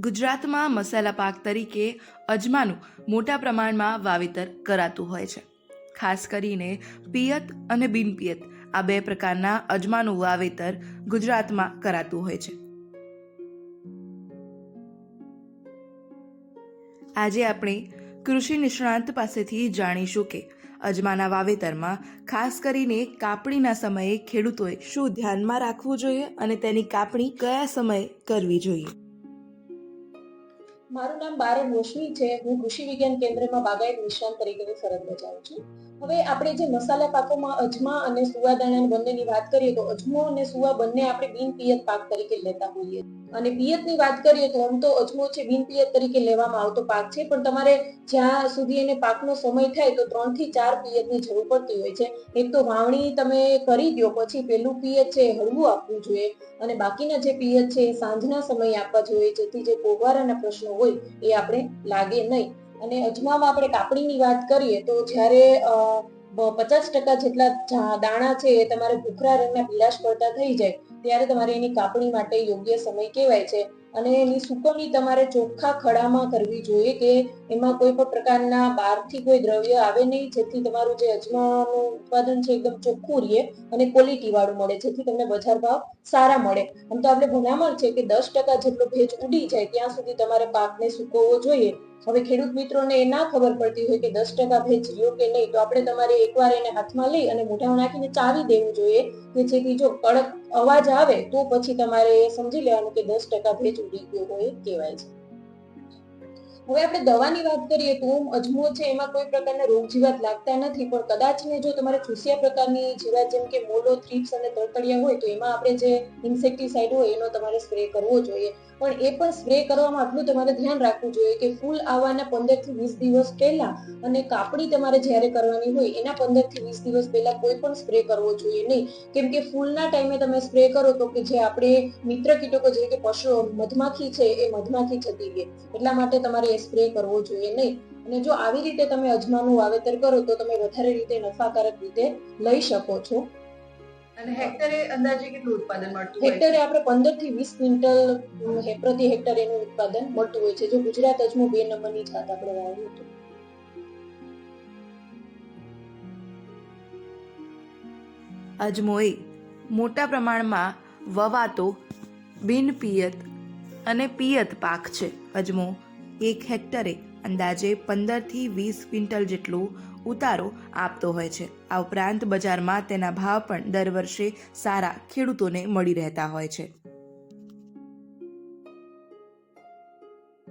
ગુજરાતમાં મસાલા પાક તરીકે અજમાનું મોટા પ્રમાણમાં વાવેતર કરાતું હોય છે. ખાસ કરીને પિયત અને બિનપિયત આ બે પ્રકારના અજમાનું વાવેતર ગુજરાતમાં કરાતું હોય છે. આજે આપણે કૃષિ નિષ્ણાંત પાસેથી જાણીશું કે અજમાના વાવેતરમાં ખાસ કરીને કાપણીના સમયે ખેડૂતોએ શું ધ્યાનમાં રાખવું જોઈએ અને તેની કાપણી કયા સમયે કરવી જોઈએ. મારું નામ બારડ રોશની છે. હું કૃષિ વિજ્ઞાન કેન્દ્રમાં બાગાયત નિષ્ણાંત તરીકેની ફરજ બજાવું છું. હવે આપણે જે મસાલા પાકોમાં અજમા અને સુવા દાણા બંનેની વાત કરીએ તો અજમો અને સુવા બંને આપણે બિનપિયત પાક તરીકે લેતા હોઈએ અને પિયતની વાત કરીએ તો આમ તો અજમો છે બિનપિયત તરીકે લેવામાં આવતો પાક છે, પણ તમારે જ્યાં સુધી એને પાકનો સમય થાય તો 3 થી 4 પિયતની જરૂર પડતી હોય છે. એક તો વાવણી તમે કરી દો પછી પેલું પિયત છે હળવું આપવું જોઈએ અને બાકીના જે પિયત છે એ સાંજના સમયે આપવા જોઈએ, જેથી જે કોહવારાના પ્રશ્નો હોય એ આપણે લાગે નહીં. અને અજમામાં આપણે કાપણીની વાત કરીએ તો જ્યારે 50% જેટલા દાણા છે એ તમારે ભૂખરા રંગના પીળાશ પડતા થઈ જાય ત્યારે તમારે એની કાપણી માટે યોગ્ય સમય કહેવાય છે. અને એની સુકવણી તમારે ચોખ્ખા ખડામાં કરવી જોઈએ કે એમાં કોઈ પણ પ્રકારના બહારથી કોઈ દ્રવ્ય આવે નહીં, જેથી તમારું જે અજમાનું ઉત્પાદન છે એકદમ ચોખ્ખું રહે અને ક્વોલિટી વાળું મળે, જેથી તમને બજાર ભાવ સારા મળે. આમ તો આપણે ભલામણ છે કે 10% જેટલો ભેજ ઉડી જાય ત્યાં સુધી તમારે પાકને સૂકવવો જોઈએ. હવે ખેડૂત મિત્રોને એ ના ખબર પડતી હોય કે 10% ભેજ રહ્યો કે નહીં, તો આપણે તમારે એકવાર એને હાથમાં લઈ અને મોઢામાં નાખીને ચાવી દેવું જોઈએ કે જેથી જો કડક અવાજ આવે તો પછી તમારે સમજી લેવાનું કે 10% ભેજ ઉડી ગયો હોય કહેવાય છે. હવે આપણે દવાની વાત કરીએ તો અજમો છે એમાં કોઈ પ્રકારના રોગ જીવાત લાગતા નથી, પણ કદાચ ને જો તમારે ચૂસિયા પ્રકારની જીવાત જેમ કે મોલો, થ્રિપ્સ અને તળતળિયા હોય તો એમાં આપણે જે ઇન્સેક્ટિસાઇડ હોય એનો તમારે સ્પ્રે કરવો જોઈએ. પણ એ પણ સ્પ્રે કરવામાં આટલું તમારે ધ્યાન રાખવું જોઈએ કે ફૂલ આવવાના 15 થી 20 દિવસ પહેલા અને કાપણી તમારે જ્યારે કરવાની હોય એના 15 થી 20 દિવસ પહેલા કોઈ પણ સ્પ્રે કરવો જોઈએ નહીં, કેમ કે ફૂલના ટાઈમે તમે સ્પ્રે કરો તો કે જે આપણે મિત્ર કીટકો જે કે પશુ મધમાખી છે એ મધમાખી જતી રહે, એટલા માટે તમારે એ સ્પ્રે કરવો જોઈએ નહીં. અને જો આવી રીતે તમે અજમાનું વાવેતર કરો તો તમે વધારે રીતે નફાકારક રીતે લઈ શકો છો. અને હેક્ટરે અંદાજે કેટલું ઉત્પાદન મળતું હોય છે? હેક્ટરે આપણે 15 થી 20 ક્વિન્ટલ પ્રતિ હેક્ટર એનું ઉત્પાદન મળતું હોય છે, જો ગુજરાત અજમો 2 નંબરની જાત આપણે વાવ્યું હતું. અજમો એ મોટા પ્રમાણમાં વવાતો બિનપિયત અને પિયત પાક છે. અજમો 1 હેક્ટરે અંદાજે 15 થી 20 ક્વિન્ટલ જેટલો ઉતારો આપતો હોય છે. આ ઉપરાંત બજારમાં તેના ભાવ પણ દર વર્ષે સારા ખેડૂતોને મળી રહેતા હોય છે.